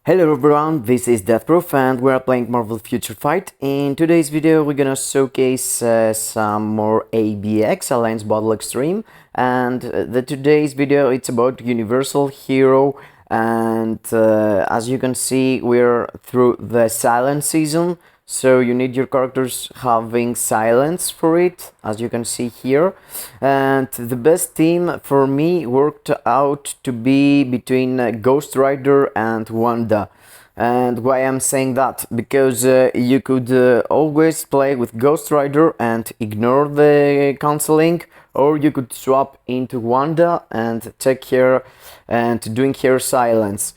Hello everyone, this is Deathproof and we're playing Marvel Future Fight. In today's video we're gonna showcase some more ABX, Alliance Battle Extreme, and today's video it's about Universal Hero, and as you can see we're through the silent season, so you need your characters having silence for it, as you can see here. And the best team for me worked out to be between GhostRider and Wanda. And why I'm saying that? Because you could always play with GhostRider and ignore the cancelling, or you could swap into Wanda and take her and doing her silence.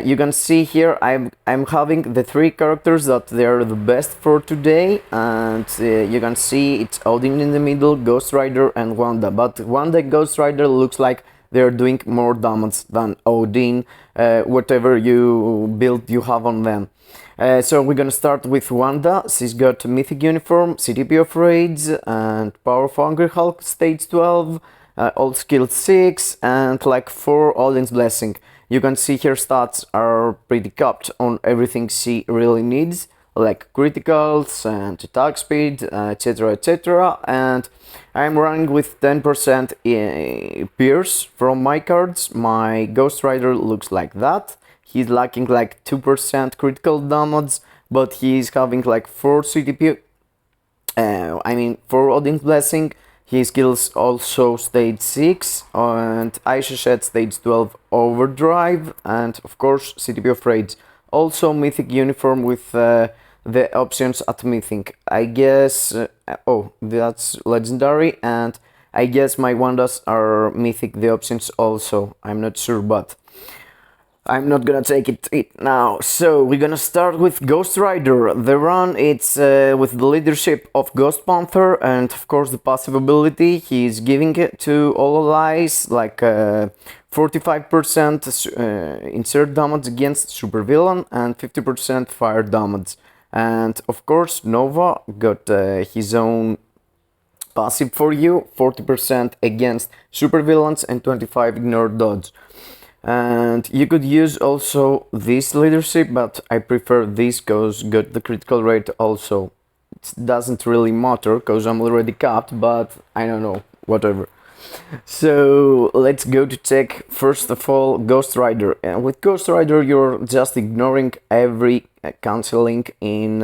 You can see here I'm having the three characters that they're the best for today, and you can see it's Odin in the middle, GhostRider and Wanda. But Wanda and GhostRider looks like they're doing more damage than Odin, whatever you build you have on them. So we're gonna start with Wanda. She's got Mythic Uniform, CTP of Raids, and Power of Hungry Hulk stage 12, all skill 6, and like 4 Odin's Blessing. You can see her stats are pretty capped on everything she really needs, like criticals and attack speed, etc, etc. And I'm running with 10% pierce from my cards. My GhostRider looks like that. He's lacking like 2% critical damage, but he's having like 4 CTP, 4 Odin's Blessing. His skills also stage 6, and Aisha Shed stage 12 Overdrive, and of course CTP of Raids. Also Mythic Uniform with the options at Mythic. I guess, oh, that's Legendary, and I guess my Wandas are Mythic, the options also. I'm not sure, but I'm not gonna take it now. So we're gonna start with GhostRider. The run it's with the leadership of Ghost Panther, and of course the passive ability he's giving it to all allies, like 45% insert damage against supervillain and 50% fire damage. And of course Nova got his own passive for you, 40% against supervillains and 25 ignore dodge. And you could use also this leadership, but I prefer this because got the critical rate also. It doesn't really matter because I'm already capped, but I don't know, whatever. So let's go to check first of all GhostRider. And with GhostRider you're just ignoring every cancelling in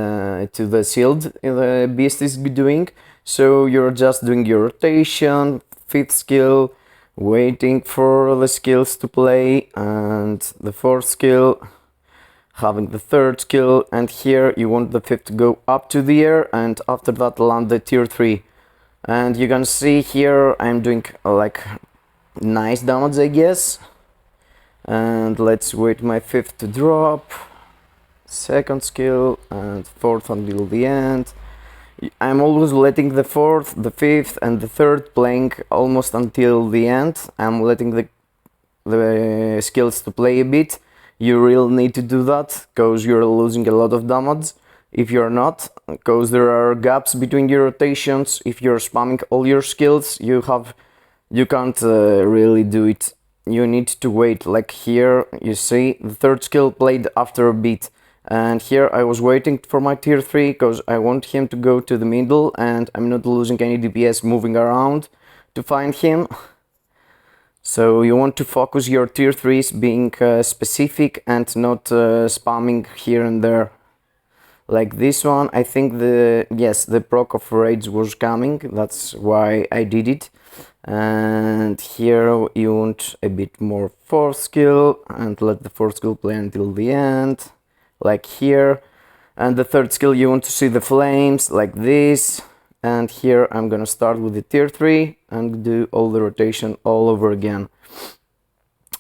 to the shield the beast is doing. So you're just doing your rotation, 5th skill, waiting for the skills to play, and the 4th skill, having the 3rd skill, and here you want the 5th to go up to the air, and after that land the tier 3. And you can see here I'm doing like nice damage, I guess. And let's wait my 5th to drop, 2nd skill, and 4th until the end. I'm always letting the 4th, the 5th and the 3rd playing almost until the end. I'm letting the skills to play a bit. You really need to do that because you're losing a lot of damage if you're not, because there are gaps between your rotations. If you're spamming all your skills, you can't really do it. You need to wait. Like here you see the 3rd skill played after a bit. And here I was waiting for my tier 3 because I want him to go to the middle and I'm not losing any DPS moving around to find him. So you want to focus your tier 3s being specific and not spamming here and there. Like this one, I think the proc of raids was coming, that's why I did it. And here you want a bit more 4th skill and let the 4th skill play until the end. Like here, and the 3rd skill you want to see the flames like this. And here I'm gonna start with the tier 3 and do all the rotation all over again.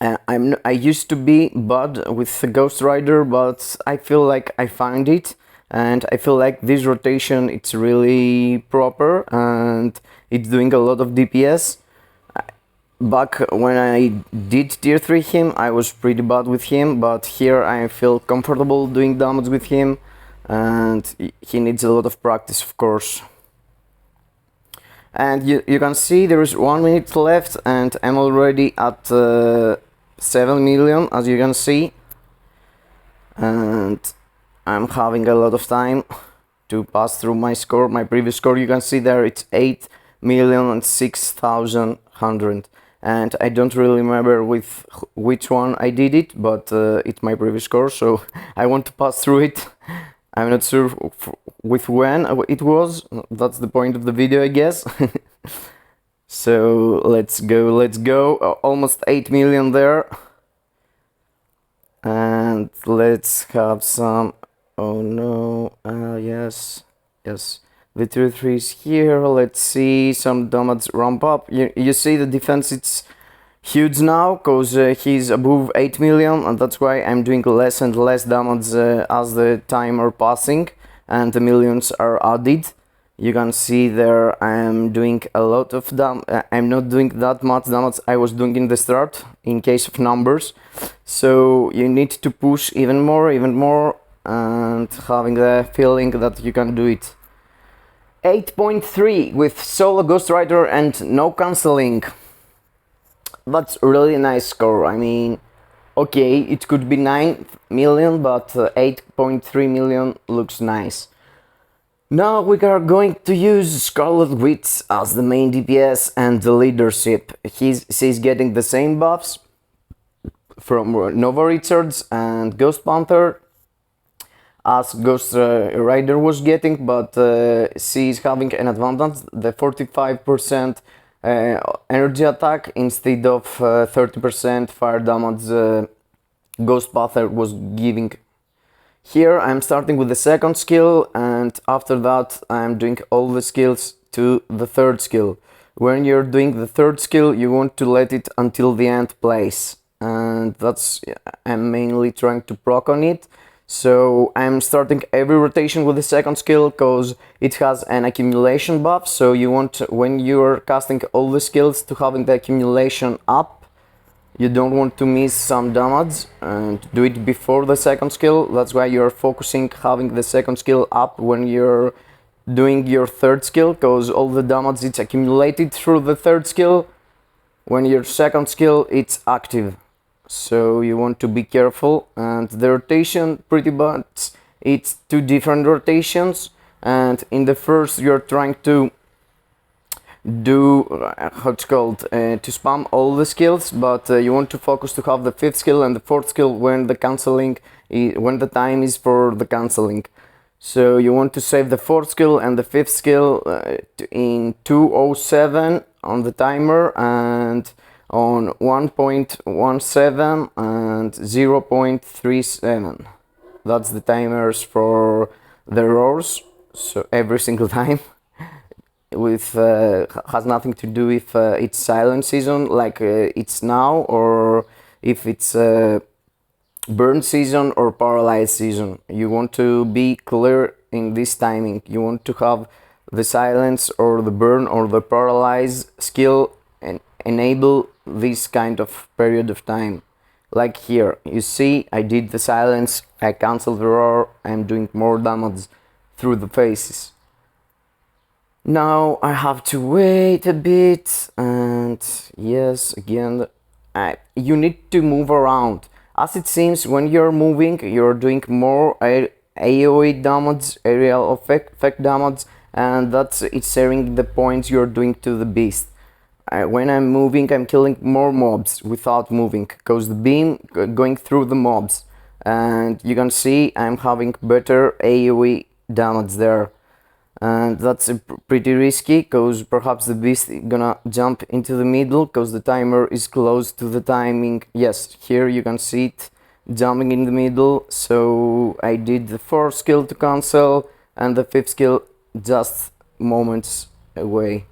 I used to be bad with the GhostRider, but I feel like I found it, and I feel like this rotation it's really proper and it's doing a lot of DPS. Back when I did tier 3 him, I was pretty bad with him, but here I feel comfortable doing damage with him, and he needs a lot of practice, of course. And you can see there is 1 minute left and I'm already at 7 million, as you can see. and I'm having a lot of time to pass through my score. My previous score, you can see there, it's 8,006,100, and I don't really remember with which one I did it, but it's my previous score, so I want to pass through it. I'm not sure with when it was. That's the point of the video, I guess. So let's go. Almost 8 million there. And let's have some. Oh no, yes. The tier 3 is here. Let's see some damage ramp up. You see the defense, it's huge now, because he's above 8 million, and that's why I'm doing less and less damage as the timer passing and the millions are added. You can see there I'm doing a lot of damage. I'm not doing that much damage I was doing in the start in case of numbers. So you need to push even more, and having the feeling that you can do it. 8.3 with solo GhostRider and no cancelling. That's really nice score. I mean, okay, it could be 9 million, but 8.3 million looks nice. Now we are going to use Scarlet Witch as the main DPS and the leadership. She's getting the same buffs from Nova Richards and Ghost Panther as GhostRider was getting, but she's having an advantage, the 45% energy attack instead of 30% fire damage Ghostbuster was giving. Here I'm starting with the second skill, and after that I'm doing all the skills to the third skill. When you're doing the third skill, you want to let it until the end place, and that's I'm mainly trying to proc on it. So I'm starting every rotation with the second skill because it has an accumulation buff, so you want, when you're casting all the skills, to having the accumulation up. You don't want to miss some damage and do it before the second skill. That's why you're focusing having the second skill up when you're doing your third skill, because all the damage it's accumulated through the third skill. When your second skill it's active. So you want to be careful, and the rotation pretty much it's two different rotations, and in the first you're trying to do how it's called to spam all the skills, but you want to focus to have the fifth skill and the fourth skill when the canceling when the time is for the canceling. So you want to save the fourth skill and the fifth skill in 2:07 on the timer, and on 1.17 and 0.37. That's the timers for the roars, so every single time. With has nothing to do if it's silent season like it's now, or if it's burn season or paralyzed season. You want to be clear in this timing. You want to have the silence or the burn or the paralyze skill and enable this kind of period of time. Like here, you see I did the silence, I cancelled the roar, I'm doing more damage through the faces. Now I have to wait a bit, and yes, again, you need to move around. As it seems, when you're moving, you're doing more AoE damage, aerial effect damage, and that's it's sharing the points you're doing to the beast. When I'm moving, I'm killing more mobs without moving, because the beam going through the mobs, and you can see I'm having better AoE damage there. And that's pretty risky, because perhaps the beast is gonna jump into the middle, because the timer is close to the timing. Yes, here you can see it jumping in the middle. So I did the fourth skill to cancel and the fifth skill just moments away.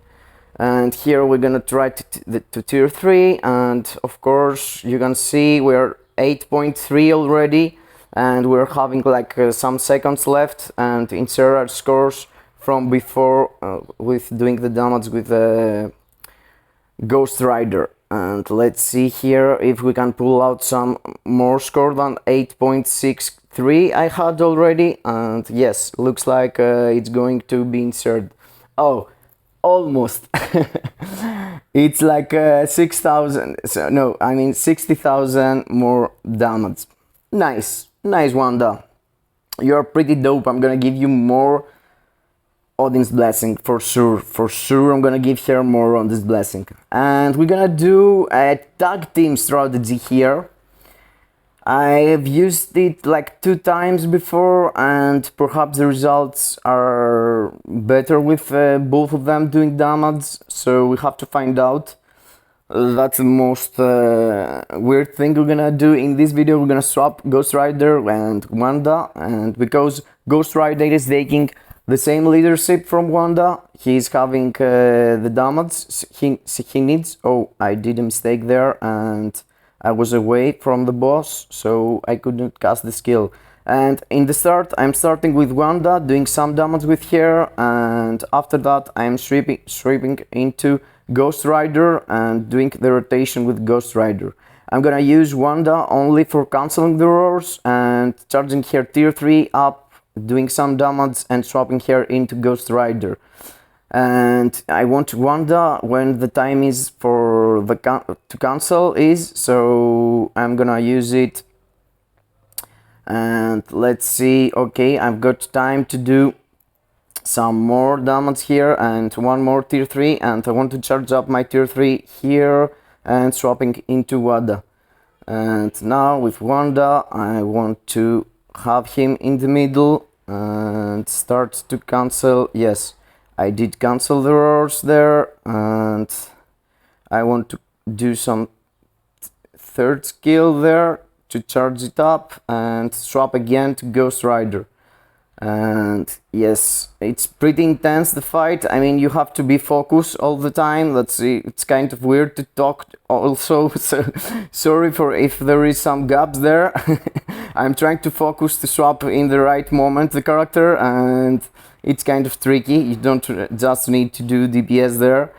And here we're gonna try to tier 3, and of course you can see we're 8.3 already, and we're having like some seconds left, and insert our scores from before with doing the damage with the GhostRider. And let's see here if we can pull out some more score than 8.63 I had already, and yes, looks like it's going to be inserted. Oh, almost. It's like 6,000, so no, I mean 60,000 more damage. Nice, Nice, Wanda. You're pretty dope. I'm gonna give you more Odin's blessing for sure. For sure, I'm gonna give her more on this blessing. And we're gonna do a tag team strategy here. I've used it like 2 times before, and perhaps the results are better with both of them doing damage, so we have to find out. That's the most weird thing we're gonna do in this video. We're gonna swap GhostRider and Wanda, and because GhostRider is taking the same leadership from Wanda, he's having the damage he needs. Oh, I did a mistake there, and I was away from the boss, so I couldn't cast the skill. And in the start, I'm starting with Wanda, doing some damage with her, and after that I'm sweeping into GhostRider and doing the rotation with GhostRider. I'm gonna use Wanda only for cancelling the roars and charging her tier 3 up, doing some damage and swapping her into GhostRider. And I want Wanda when the time is for the to cancel is, so I'm gonna use it. And let's see, okay, I've got time to do some more damage here and one more tier 3, and I want to charge up my tier 3 here and swapping into Wanda. And now with Wanda I want to have him in the middle and start to cancel. Yes, I did cancel the roars there, and I want to do some third skill there to charge it up and swap again to GhostRider. And yes, it's pretty intense, the fight. I mean, you have to be focused all the time. Let's see, it's kind of weird to talk also, so sorry for if there is some gaps there. I'm trying to focus to swap in the right moment the character, and it's kind of tricky. You don't just need to do DPS there.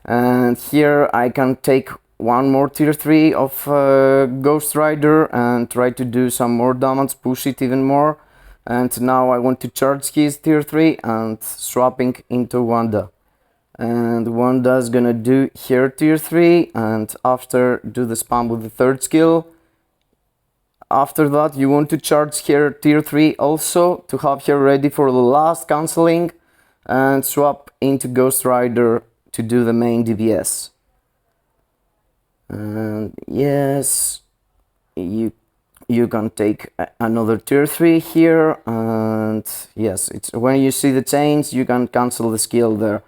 And here I can take one more tier 3 of GhostRider and try to do some more damage, push it even more. And now I want to charge his tier 3 and swapping into Wanda. And Wanda's gonna do her tier 3 and after do the spam with the third skill. After that you want to charge her tier 3 also to have her ready for the last cancelling and swap into GhostRider to do the main DPS. And yes, you can take another tier 3 here, and yes, it's when you see the chains you can cancel the skill there.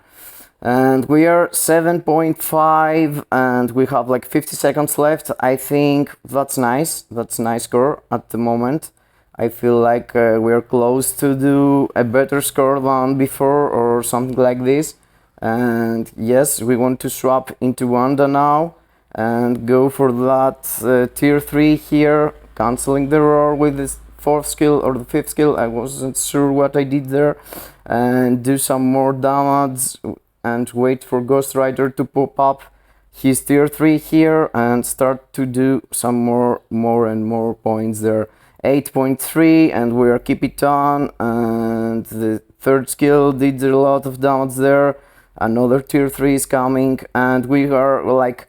And we are 7.5 and we have like 50 seconds left. I think that's nice. That's a nice score at the moment. I feel like we're close to do a better score than before or something like this. And yes, we want to swap into Wanda now and go for that tier 3 here, cancelling the roar with this 4th skill or the 5th skill. I wasn't sure what I did there, and do some more damage and wait for GhostRider to pop up his tier 3 here and start to do some more and more points there. 8.3 and we are keep it on, and the 3rd skill did a lot of damage there. Another tier 3 is coming and we are like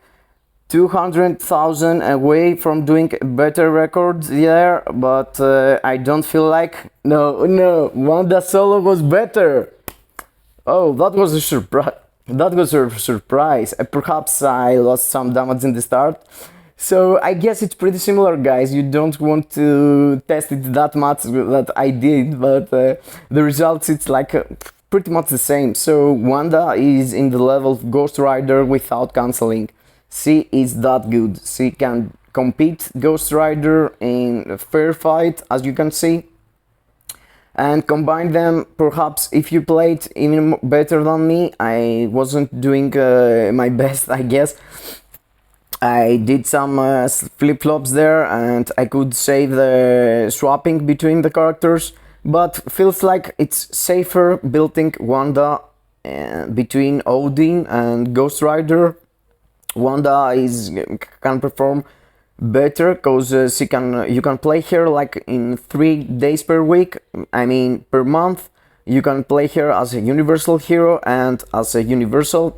200,000 away from doing a better record there, but I don't feel like... No, Wanda solo was better! Oh, that was a surprise. That was a surprise. Perhaps I lost some damage in the start. So I guess it's pretty similar, guys. You don't want to test it that much that I did, but the results, it's like pretty much the same. So Wanda is in the level of GhostRider without cancelling. She is that good. She can compete GhostRider in a fair fight, as you can see. And combine them, perhaps if you played even better than me. I wasn't doing my best, I guess. I did some flip-flops there and I could save the swapping between the characters, but feels like it's safer building Wanda between Odin and GhostRider. Wanda can perform better because you can play her like in 3 days per week, I mean per month. You can play her as a universal hero and as a universal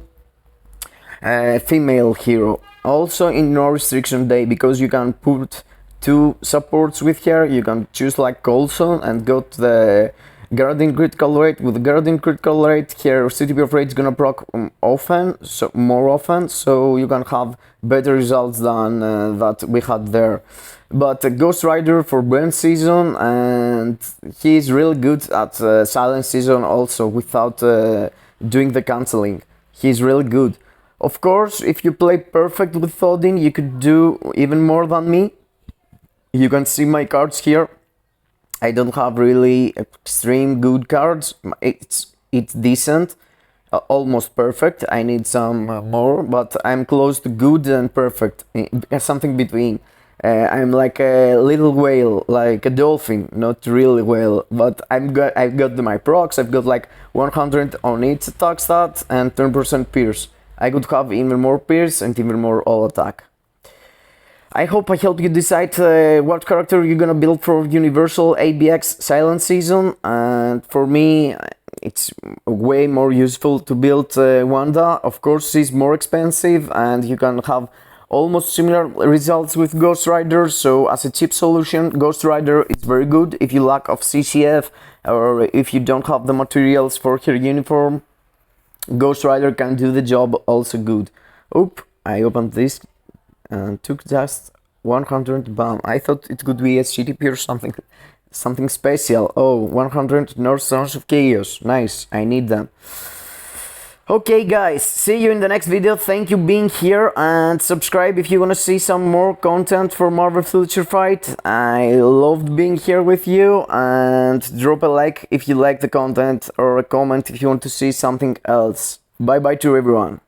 female hero, also in no restriction day, because you can put two supports with her. You can choose like Coulson and got the guarding critical rate. With guarding critical rate, her CTP of rate is gonna proc more often, so you can have better results than that we had there. But GhostRider for burn season, and he's really good at silent season also without doing the canceling. He's really good. Of course, if you play perfect with Odin, you could do even more than me. You can see my cards here. I don't have really extreme good cards. It's decent, almost perfect. I need some more, but I'm close to good and perfect. Something between. I'm like a little whale, like a dolphin, not really whale, but I've got my procs. I've got like 100 on each attack stat and 10% pierce. I could have even more pierce and even more all attack. I hope I helped you decide what character you're gonna build for Universal ABX Silent Season, and for me it's way more useful to build Wanda. Of course, she's more expensive and you can have almost similar results with GhostRider, so as a cheap solution, GhostRider is very good if you lack of CCF or if you don't have the materials for her uniform. GhostRider can do the job also good. Oop, I opened this and took just 100 BAM. I thought it could be a CTP or something special. Oh, 100 North Sons of Chaos. Nice, I need them. Okay guys, see you in the next video. Thank you being here, and subscribe if you want to see some more content for Marvel Future Fight. I loved being here with you, and drop a like if you like the content or a comment if you want to see something else. Bye bye to everyone.